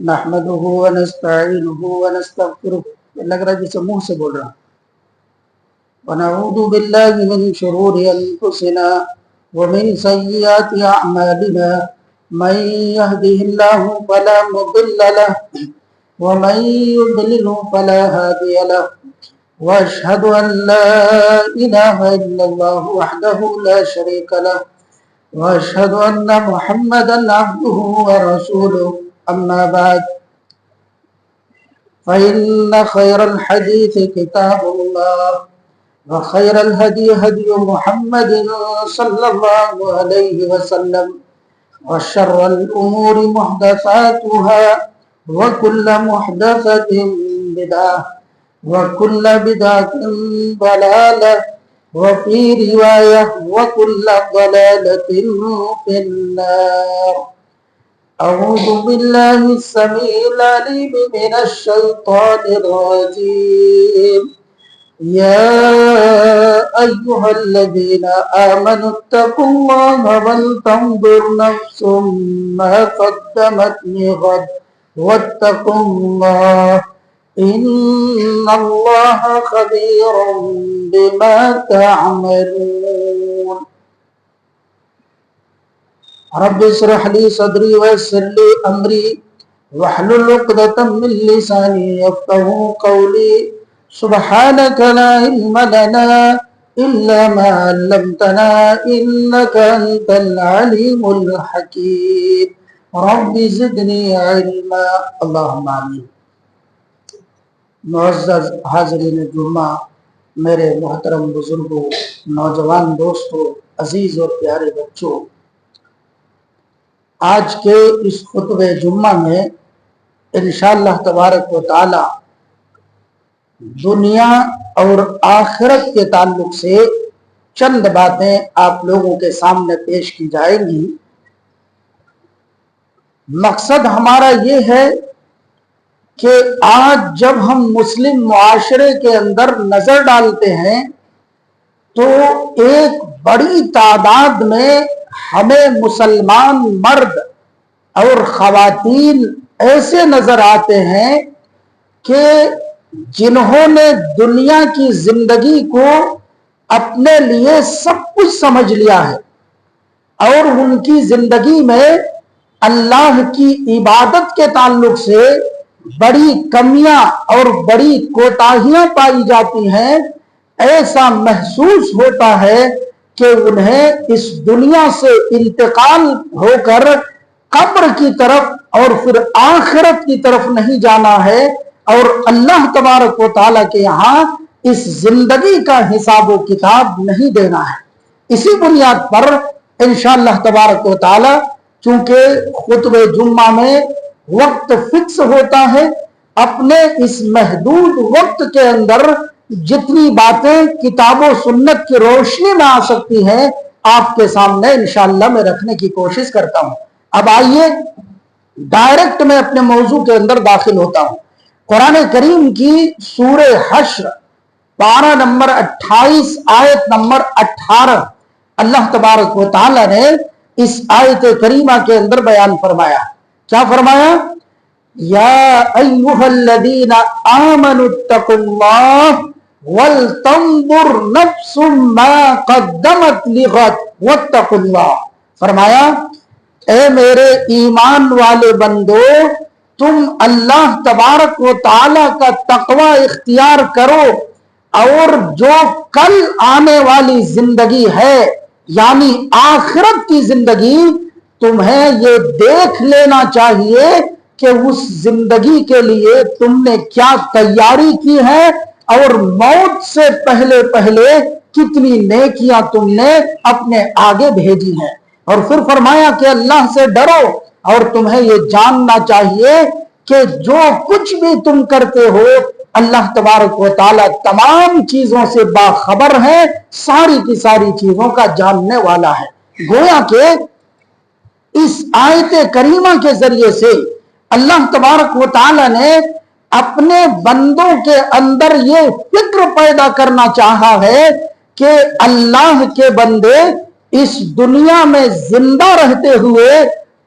نحمده ونستعينه ونستغفره لگ رہا جیسے منہ سے بول رہا ونعوذ بالله من شرور انفسنا ومن سيئات اعمالنا من يهده الله فلا مضل له ومن يضلل فلا هادي له واشهد ان لا اله الا الله وحده لا شريك له واشهد ان محمدا عبده ورسوله اما بعد فإن خير الحديث كتاب الله وخير الهدي هدي محمد صلى الله عليه وسلم وشر الأمور محدثاتها وكل محدثة بدعة وكل بدعة ضلالة وفي رواية وكل ضلالة في النار. أعوذ بالله السميع العليم من الشيطان الرجيم. يا أيها الذين آمنوا اتقوا الله ولتنظر نفس ما قدمت لغد واتقوا الله إن الله خبير بما تعملون. رب اشرح لي صدري ويسر لي امري واحلل عقدة من لساني يفقهوا قولي. سبحانك لا علم لنا الا ما علمتنا انك انت العليم الحكيم. رب زدني علما. اللهم آمین. معزز حاضرین جمعہ، میرے محترم بزرگوں، نوجوان دوستوں، عزیز اور پیارے بچوں، آج کے اس خطبہ جمعہ میں انشاءاللہ تبارک و تعالی دنیا اور آخرت کے تعلق سے چند باتیں آپ لوگوں کے سامنے پیش کی جائیں گی. مقصد ہمارا یہ ہے کہ آج جب ہم مسلم معاشرے کے اندر نظر ڈالتے ہیں تو ایک بڑی تعداد میں ہمیں مسلمان مرد اور خواتین ایسے نظر آتے ہیں کہ جنہوں نے دنیا کی زندگی کو اپنے لیے سب کچھ سمجھ لیا ہے اور ان کی زندگی میں اللہ کی عبادت کے تعلق سے بڑی کمیاں اور بڑی کوتاہیاں پائی جاتی ہیں. ایسا محسوس ہوتا ہے کہ انہیں اس دنیا سے انتقال ہو کر قبر کی طرف اور پھر آخرت کی طرف نہیں جانا ہے اور اللہ تبارک و تعالیٰ کے یہاں اس زندگی کا حساب و کتاب نہیں دینا ہے. اسی بنیاد پر انشاءاللہ تبارک و تعالیٰ چونکہ خطبہ جمعہ میں وقت فکس ہوتا ہے، اپنے اس محدود وقت کے اندر جتنی باتیں کتاب و سنت کی روشنی میں آ سکتی ہیں آپ کے سامنے انشاءاللہ میں رکھنے کی کوشش کرتا ہوں. اب آئیے ڈائریکٹ میں اپنے موضوع کے اندر داخل ہوتا ہوں. قرآن کریم کی سورہ حشر پارہ نمبر 28 آیت نمبر 18 اللہ تبارک و تعالی نے اس آیت کریمہ کے اندر بیان فرمایا. کیا فرمایا؟ یا ایھا الذین آمنوا اتقوا اللہ وَلْتَنْظُرْ نَفْسٌ مَا قَدَّمَتْ لِغَدٍ وَاتَّقُوا اللَّهَ. فرمایا اے میرے ایمان والے بندو، تم اللہ تبارک و تعالی کا تقوی اختیار کرو اور جو کل آنے والی زندگی ہے یعنی آخرت کی زندگی، تمہیں یہ دیکھ لینا چاہیے کہ اس زندگی کے لیے تم نے کیا تیاری کی ہے اور موت سے پہلے پہلے کتنی نیکیاں تم نے اپنے آگے بھیجی ہیں. اور پھر فرمایا کہ اللہ سے ڈرو اور تمہیں یہ جاننا چاہیے کہ جو کچھ بھی تم کرتے ہو اللہ تبارک و تعالی تمام چیزوں سے باخبر ہے، ساری کی ساری چیزوں کا جاننے والا ہے. گویا کہ اس آیت کریمہ کے ذریعے سے اللہ تبارک و تعالی نے اپنے بندوں کے اندر یہ فکر پیدا کرنا چاہا ہے کہ اللہ کے بندے اس دنیا میں زندہ رہتے ہوئے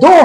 2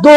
2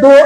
2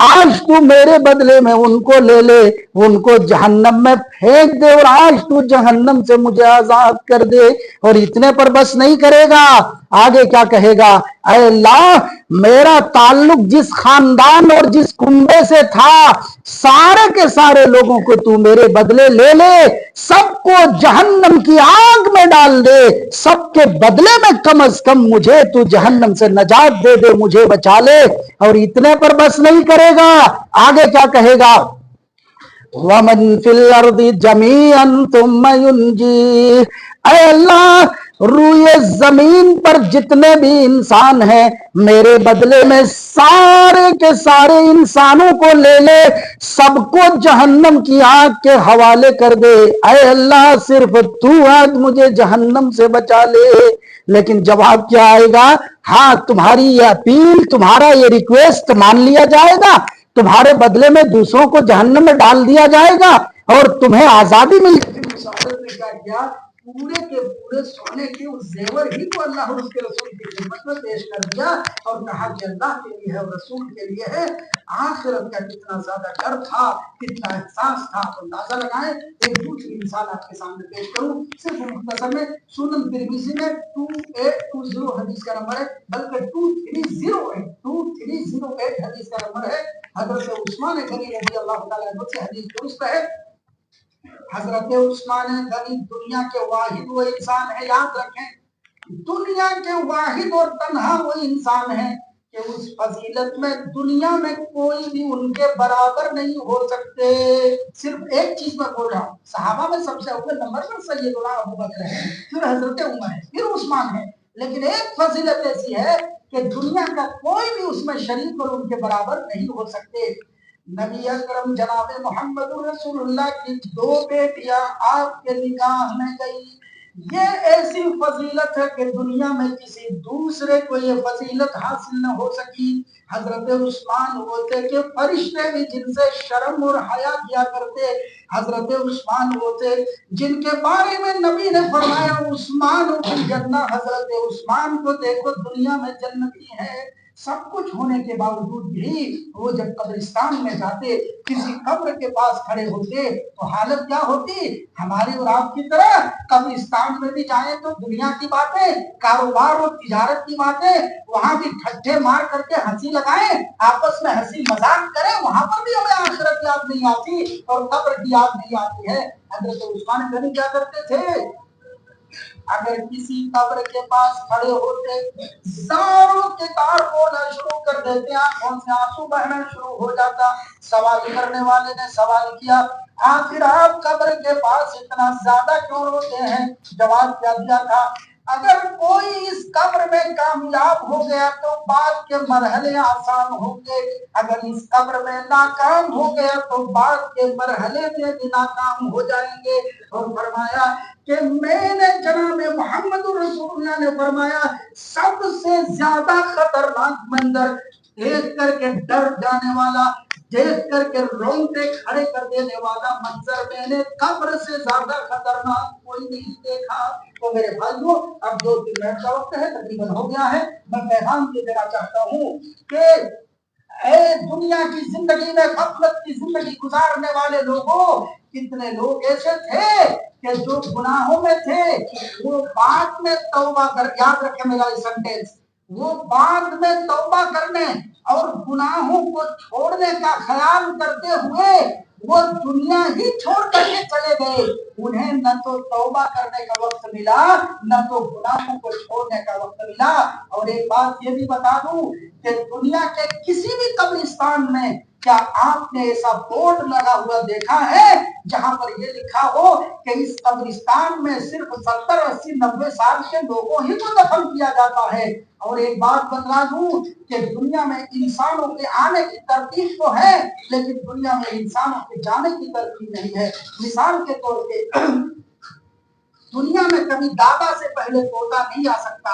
آج تو میرے بدلے میں ان کو لے لے, ان کو جہنم میں پھینک دے, اور آج تو جہنم سے مجھے آزاد کر دے. اور اتنے پر بس نہیں کرے گا, آگے کیا کہے گا, اے اللہ میرا تعلق جس خاندان اور جس کنبے سے تھا سارے کے سارے لوگوں کو تو میرے بدلے لے لے, سب کو جہنم کی آگ میں ڈال دے, سب کے بدلے میں کم از کم مجھے تو جہنم سے نجات دے دے, مجھے بچا لے. اور اتنے پر بس نہیں کرے گا, آگے کیا کہے گا, وَمَن فِي الْأَرْضِ جَمِيعًا ثُمَّ يُنْجِيهِ, اے اللہ روئے زمین پر جتنے بھی انسان ہیں میرے بدلے میں سارے کے سارے انسانوں کو لے لے, سب کو جہنم کی آگ کے حوالے کر دے. اے اللہ صرف تو آج مجھے جہنم سے بچا لے. لیکن جواب کیا آئے گا, ہاں تمہاری یہ اپیل, تمہارا یہ ریکویسٹ مان لیا جائے گا, تمہارے بدلے میں دوسروں کو جہنم میں ڈال دیا جائے گا اور تمہیں آزادی مل جائے گی. صحابت نے کیا کیا, پورے کے پورے سونے کے اس زیور ہی کو اللہ اور اس کے رسول کی خدمت میں پیش کر دیا اور کہا کہ اللہ کے لیے ہے اور رسول کے لیے ہے. آخرت کا کتنا زیادہ ڈر تھا, کتنا احساس تھا, اندازہ لگائیں. ایک دوسری مثال آپ کے سامنے پیش کروں, صرف مختصر میں. سنن ترمذی میں 2820 حدیث کا نمبر ہے, بلکہ 2308 حدیث کا نمبر ہے. حضرت عثمان غنی رضی اللہ تعالیٰ عنہ سے حدیث درست ہے. حضرت عثمان غنی دنیا کے واحد وہ انسان ہے, یاد رکھیں دنیا کے واحد اور تنہا وہ انسان ہے کہ اس فضیلت میں دنیا میں کوئی بھی ان کے برابر نہیں ہو سکتے. صرف ایک چیز میں بول رہا ہوں, صحابہ میں سب سے اول نمبر پر سیدنا ابو بکر ہے, پھر حضرت عمر ہے, پھر عثمان ہے. لیکن ایک فضیلت ایسی ہے کہ دنیا کا کوئی بھی اس میں شریک اور ان کے برابر نہیں ہو سکتے. نبی اکرم جناب محمد رسول اللہ کی 2 بیٹیاں آپ کے نکاح میں گئی. یہ ایسی فضیلت ہے کہ دنیا میں کسی دوسرے کو یہ فضیلت حاصل نہ ہو سکی. حضرت عثمان ہوتے کہ فرشتے بھی جن سے شرم اور حیا کیا کرتے, حضرت عثمان ہوتے جن کے بارے میں نبی نے فرمایا عثمان فی الجنہ. حضرت عثمان کو دیکھو دنیا میں جنتی ہے. سب کچھ ہونے کے باوجود بھی وہ جب قبرستان میں جاتے, کسی قبر کے پاس کھڑے ہوتے تو حالت کیا ہوتی, ہماری اور آپ کی طرح قبرستان میں بھی جائیں تو دنیا کی باتیں, کاروبار اور تجارت کی باتیں, وہاں بھی ٹھٹھے مار کر کے ہنسی لگائیں, آپس میں ہنسی مذاق کریں, وہاں پر بھی ہمیں آخرت یاد نہیں آتی اور قبر کی یاد نہیں آتی ہے. حضرت عثمان غنی کیا کرتے تھے, اگر کسی قبر کے پاس کھڑے ہوتے زاروں کے تار بولنا شروع کر دیتے, آنکھوں سے آنسو بہنا شروع ہو جاتا. سوال کرنے والے نے سوال کیا, آخر آپ قبر کے پاس اتنا زیادہ کیوں روتے ہیں؟ جواب کیا دیا تھا, اگر کوئی اس قبر میں کامیاب ہو گیا تو بعد کے مرحلے آسان ہوں گے, اگر اس قبر میں ناکام ہو گیا تو بعد کے مرحلے میں بھی ناکام ہو جائیں گے. اور فرمایا کہ میں نے جناب محمد رسول اللہ نے فرمایا سب سے زیادہ خطرناک منظر دیکھ کر کے ڈر جانے والا, دیکھ کر کے رونگٹے کھڑے کر دینے والا منظر میں نے قبر سے زیادہ خطرناک کوئی نہیں دیکھا. تو میرے بھائیوں اب 2-3 منٹ کا وقت ہے, تقریباً ہو گیا ہے. میں پیغام یہ دینا چاہتا ہوں کہ اے دنیا کی زندگی میں غفلت کی زندگی گزارنے والے لوگوں, کتنے لوگ ایسے تھے کہ جو گناہوں میں تھے وہ بعد میں توبہ کر, یاد رکھیں میرا یہ سنٹینس, وہ بعد میں توبہ کرنے اور گناہوں کو چھوڑنے کا خیال کرتے ہوئے وہ دنیا ہی چھوڑ کر کے چلے گئے. انہیں نہ تو توبہ کرنے کا وقت ملا, نہ تو گناہوں کو چھوڑنے کا وقت ملا. اور ایک بات یہ بھی بتا دوں کہ دنیا کے کسی بھی قبرستان میں کیا آپ نے ایسا بورڈ لگا ہوا دیکھا ہے جہاں پر یہ لکھا ہو کہ اس قبرستان میں صرف 70, 80, 90 سال کے لوگوں ہی کو دفن کیا جاتا ہے؟ اور ایک بات بتلا دوں کہ دنیا میں انسانوں کے آنے کی ترتیب تو ہے لیکن دنیا میں انسانوں کے جانے کی ترتیب نہیں ہے. مثال کے طور پہ دنیا میں کبھی دادا سے پہلے پوتا نہیں آ سکتا,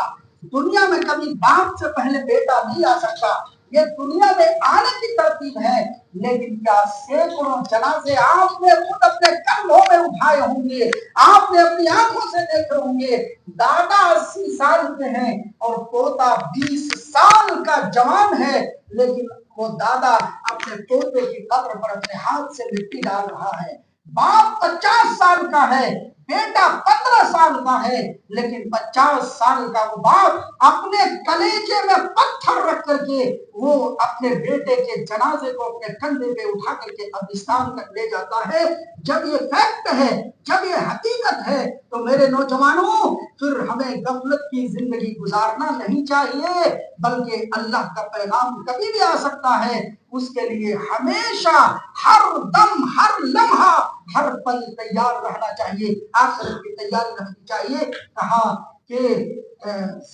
دنیا میں کبھی باپ سے پہلے بیٹا نہیں آ سکتا, یہ دنیا میں آنے کی ترتیب ہے، لیکن کیا سینکڑوں جنازے آپ نے خود اپنے کندھوں میں اٹھائے ہوں گے، آپ نے اپنی آنکھوں سے دیکھے ہوں گے۔ دادا 80 سال کے ہیں اور پوتا 20 سال کا جوان ہے، لیکن وہ دادا اپنے پوتے کی قبر پر اپنے ہاتھ سے مٹی ڈال رہا ہے۔ باپ 50 سال کا ہے، بیٹا 15 سال کا ہے، لیکن 50 سال کا وہ باپ اپنے کلیجے میں پتھر رکھ کر کے وہ اپنے بیٹے کے جنازے کو اپنے کندھے پہ اٹھا کر کے قبرستان تک لے جاتا ہے۔ جب یہ فیکٹ ہے، جب یہ حقیقت ہے، تو میرے نوجوانوں پھر ہمیں غفلت کی زندگی گزارنا نہیں چاہیے، بلکہ اللہ کا پیغام کبھی بھی آ سکتا ہے، اس کے لیے ہمیشہ ہر دم، ہر لمحہ، ہر پل تیار رہنا چاہیے، آخرت کی تیاری رکھنی چاہیے۔ کہا کہ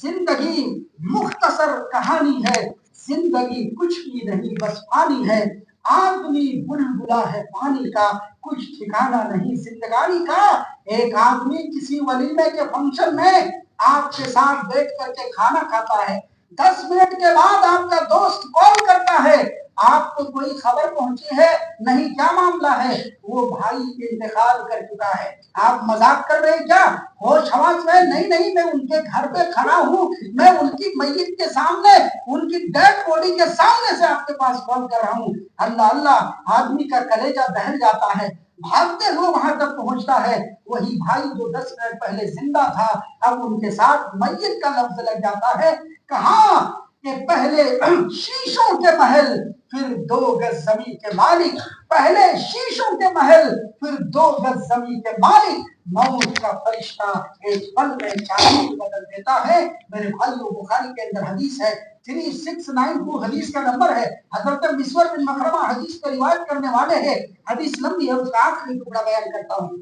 زندگی مختصر کہانی ہے، زندگی کچھ بھی نہیں بس پانی ہے، آدمی بلبلا ہے پانی کا، کچھ ٹھکانا نہیں زندگانی کا۔ ایک آدمی کسی ولیمے کے فنکشن میں آپ کے ساتھ بیٹھ کر کے کھانا کھاتا ہے، 10 منٹ کے بعد آپ کا دوست کال کرتا ہے، آپ کو کوئی خبر پہنچی ہے نہیں، کیا معاملہ ہے؟ وہ بھائی انتقال کر چکا ہے۔ آپ مذاق کر رہے ہیں کیا؟ ہوش حواس میں نہیں، نہیں، میں ان کے گھر پہ کھڑا ہوں، میں ان کی میت کے سامنے، ان کی ڈیڈ باڈی کے سامنے سے آپ کے پاس کال کر رہا ہوں۔ اللہ اللہ، آدمی کا کلیجہ دہل جاتا ہے، بھاگتے ہوئے وہاں تک پہنچتا ہے، وہی بھائی جو 10 منٹ پہلے زندہ تھا اب ان کے ساتھ میت کا لفظ لگ جاتا ہے۔ کہاں کہ پہلے شیشوں کے محل پھر 2 گز زمین کے مالک، پہلے شیشوں کے محل پھر 2 گز زمین کے مالک، موت کا فرشتہ ایک پل میں چاندی بدل دیتا ہے۔ میرے بھائیو، بخاری کے اندر حدیث ہے، 3692 حدیث کا نمبر ہے، حضرت مسور بن مخرمہ حدیث کو روایت کرنے والے ہیں۔ حدیث لمبی ہے، اس کا آخری ٹکڑا بیان کرتا ہوں۔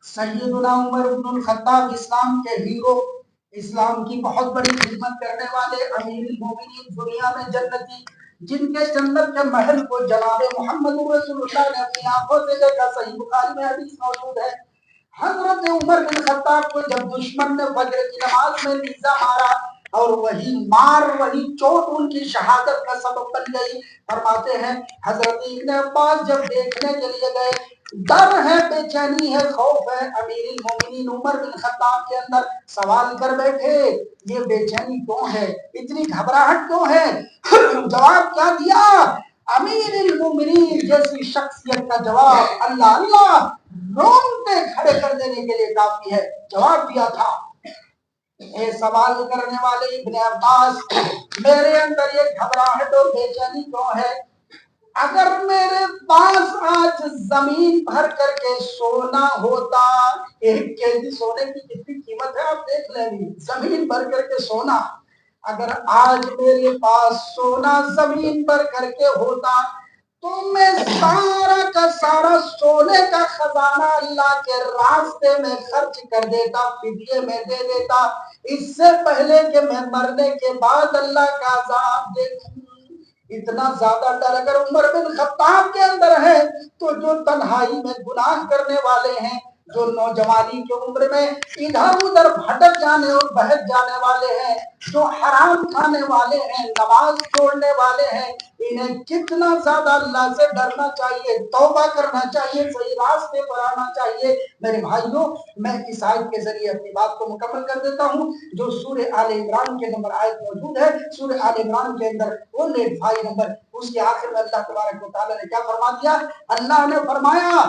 سیدنا عمر بن الخطاب اسلام کے ہیرو، اسلام کی بہت بڑی خدمت کرنے والے، امیر المومنین، دنیا میں جنتی، جن کے جنت کے محل کو جناب محمد رسول اللہ نے اپنی آنکھوں سے دیکھا، صحیح بخاری میں حدیث موجود ہے۔ حضرت عمر بن خطاب کو جب دشمن نے فجر کی نماز میں نیزہ مارا اور وہی مار، وہی چوٹ ان کی شہادت کا سبب بن گئی، فرماتے ہیں حضرت ابن عباس جب دیکھنے کے لیے گئے، ڈر ہے، بے چینی ہے، خوف ہے، امیر المومنین عمر بن خطاب کے اندر سوال کر بیٹھے، یہ بے چینی کیوں ہے، اتنی گھبراہٹ کیوں ہے؟ جواب کیا دیا؟ امیر المومنین جیسی شخصیت کا جواب اللہ اللہ رونگٹے کھڑے کر دینے کے لیے کافی ہے۔ جواب دیا تھا، اے سوال کرنے والے ابن عباس، میرے اندر یہ گھبراہٹ اور بے چینی کیوں ہے؟ اگر میرے پاس آج زمین بھر کر کے سونا ہوتا، 1 کیجی سونے کی کتنی قیمت ہے آپ دیکھ لیں گے، زمین بھر کر کے سونا، اگر آج میرے پاس سونا زمین بھر کر کے ہوتا تو میں سارا کا سارا سونے کا خزانہ اللہ کے راستے میں خرچ کر دیتا، فدیے میں دے دیتا، اس سے پہلے کہ میں مرنے کے بعد اللہ کا عذاب دیکھوں۔ اتنا زیادہ ڈر اگر عمر بن خطاب کے اندر ہے تو جو تنہائی میں گناہ کرنے والے ہیں، جو نوجوانی کی عمر میں ادھر ادھر بھٹک جانے اور بہک جانے والے ہیں، جو حرام کھانے والے ہیں، نماز چھوڑنے والے ہیں، انہیں کتنا زیادہ اللہ سے ڈرنا چاہیے، توبہ کرنا چاہیے، صحیح راستے پر آنا چاہیے۔ میرے بھائیوں، میں اس آیت کے ذریعے اپنی بات کو مکمل کر دیتا ہوں جو سورہ آل عمران کے نمبر آیت موجود ہے۔ سورہ آل عمران کے اندر 185 نمبر، اس کے آخر میں اللہ تبارک و تعالی نے کیا فرما دیا؟ اللہ نے فرمایا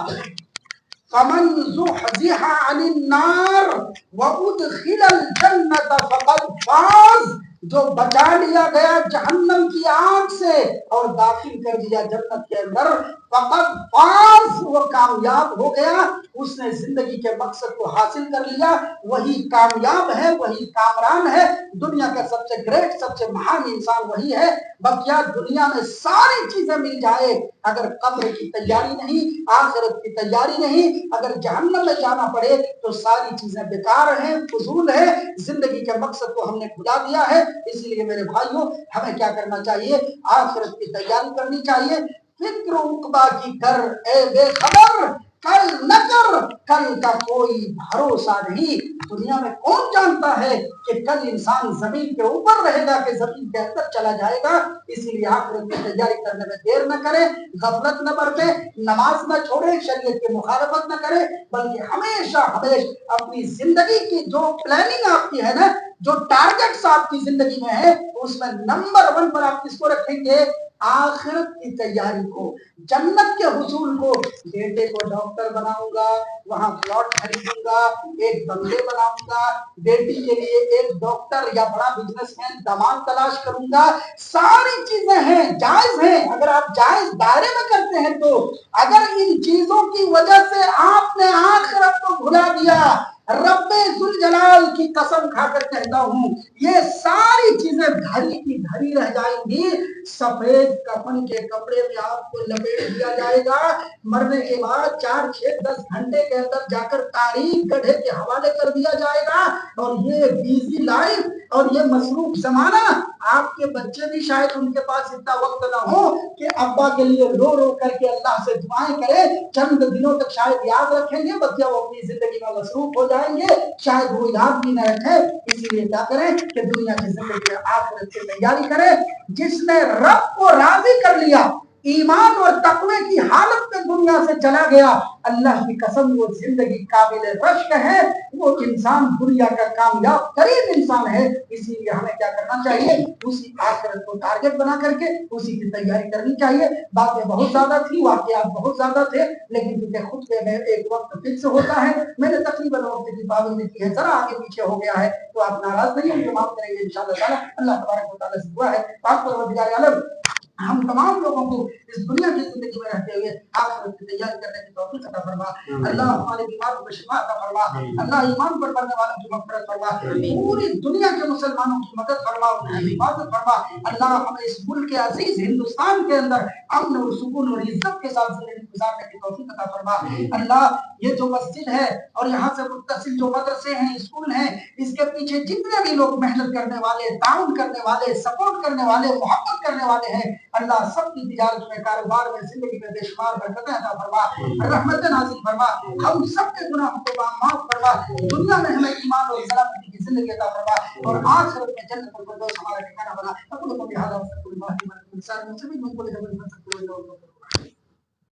فَمَنْ زُحْزِحَ عَنِ النَّارِ وَأُدْخِلَ الْجَنَّةَ فَقَدْ فَازَ، جو بچا لیا گیا جہنم کی آگ سے اور داخل کر دیا جنت کے اندر، فقط فاز، وہ کامیاب ہو گیا، اس نے زندگی کے مقصد کو حاصل کر لیا، وہی کامیاب ہے، وہی کامران ہے، دنیا کا سب سے گریٹ، سب سے مہان انسان وہی ہے۔ بقیہ دنیا میں ساری چیزیں مل جائے، اگر قبر کی تیاری نہیں، آخرت کی تیاری نہیں، اگر جہنم میں جانا پڑے تو ساری چیزیں بیکار ہیں، فضول ہیں، زندگی کے مقصد کو ہم نے بھلا دیا ہے۔ اس لیے میرے بھائیوں، ہمیں کیا کرنا چاہیے؟ آخرت کی تیاری کرنی چاہیے۔ فکر عقبہ کی کر اے بے خبر، کل نہ کر، کل کا کوئی بھروسہ نہیں، دنیا میں کون جانتا ہے کہ کل انسان زمین کے اوپر رہے گا کہ زمین کے اندر چلا جائے گا. اسی لیے آخرت کی تیاری کرنے میں دیر نہ کرے، غفلت نہ برتے، نماز نہ چھوڑے، شریعت کی مخالفت نہ کرے، بلکہ ہمیشہ اپنی زندگی کی جو پلاننگ آپ کی ہے نا، جو ٹارگٹس آپ کی زندگی میں ہے، اس میں نمبر 1 پر آپ کس کو رکھیں گے؟ آخرت کی تیاری کو، جنت کے حصول کو. بیٹے کو ڈاکٹر بناؤں گا، وہاں پلاٹ خریدوں گا، ایک بنگلے بناؤں گا، بیٹی کے لیے ایک ڈاکٹر یا بڑا بزنس مین داماد تلاش کروں گا. ساری چیزیں ہیں، جائز ہیں اگر آپ جائز دائرے میں کرتے ہیں تو. اگر ان چیزوں کی وجہ سے آپ نے آخرت کو بھلا دیا، رب ذوالجلال کی قسم کھا کر کہتا ہوں یہ ساری چیزیں دھری کی دھری رہ جائیں گی. سفید کفن کے کپڑے میں آپ کو لپیٹ دیا جائے گا، مرنے کے بعد 4 6 10 گھنٹے کے اندر جا کر تاریخ گڑھے کے حوالے کر دیا جائے گا. اور یہ بیزی لائف اور یہ مصروف زمانہ، آپ کے بچے بھی شاید ان کے پاس اتنا وقت نہ ہو کہ ابا کے لیے رو رو کر کے اللہ سے دعائیں کرے. چند دنوں تک شاید یاد رکھیں گے، بچہ وہ اپنی زندگی میں مصروف ہو جائیں گے، شاید وہ یاد بھی نہ رکھے. اسی لیے کیا کریں کہ دنیا کی زندگی میں آخرت کی تیاری کرے. جس نے رب کو راضی کر لیا، ایمان اور تقوی کی حالت میں دنیا سے چلا گیا، اللہ کی قسم وہ زندگی قابل رشک ہے، وہ انسان دنیا کا کامیاب ترین انسان ہے. اسی لیے ہمیں کیا کرنا چاہیے؟ اسی آخرت کو ٹارگٹ بنا کر کے اسی کی تیاری کرنی چاہیے. باتیں بہت زیادہ تھی، واقعات بہت زیادہ تھے، لیکن کیونکہ خطبے میں ایک وقت فکس ہوتا ہے، میں نے تقریباً وقت کی پابندی کی ہے، ذرا آگے پیچھے ہو گیا ہے تو آپ ناراض نہیں ہوں، معاف کریں گے انشاءاللہ تعالی. اللہ تبارک و تعالی سے دعا ہے پاک پروردگار عالم ہم تمام لوگوں کو اس دنیا کی زندگی میں رہتے ہوئے آخرت کی تیاری کرنے کی توفیق عطا فرما. اللہ ہمارے بیماروں کو شفا عطا فرما. اللہ ایمان پر مرنے والوں کی مغفرت فرما. پوری دنیا کے مسلمانوں کی مدد فرما، ان کی حفاظت فرما. اللہ ہمیں اس ملک عزیز ہندوستان کے اندر امن اور سکون اور عزت کے ساتھ زندگی گزارنے کی توفیق عطا فرما. اللہ یہ جو مسجد ہے اور یہاں سے متصل جو مدرسے ہیں، اسکول ہیں، اس کے پیچھے جتنے بھی لوگ محنت کرنے والے، تعاون کرنے والے، سپورٹ کرنے والے، محبت کرنے والے ہیں، اللہ سب کی تجارت میں، کاروبار میں، زندگی میں بے شمار برکتیں عطا فرما، رحمتیں نازل فرما. ہم سب کے گناہوں کو معاف فرما. دنیا میں ہمیں ایمان اور سلامتی کی زندگی عطا فرما، اور آخرت میں جنت الفردوس ہمارا ٹھکانہ بنا. اقول قولی ھذا واستغفر اللہ لي ولکم ولسائر المسلمین من كل ذنب فاستغفروه انه هو الغفور الرحیم.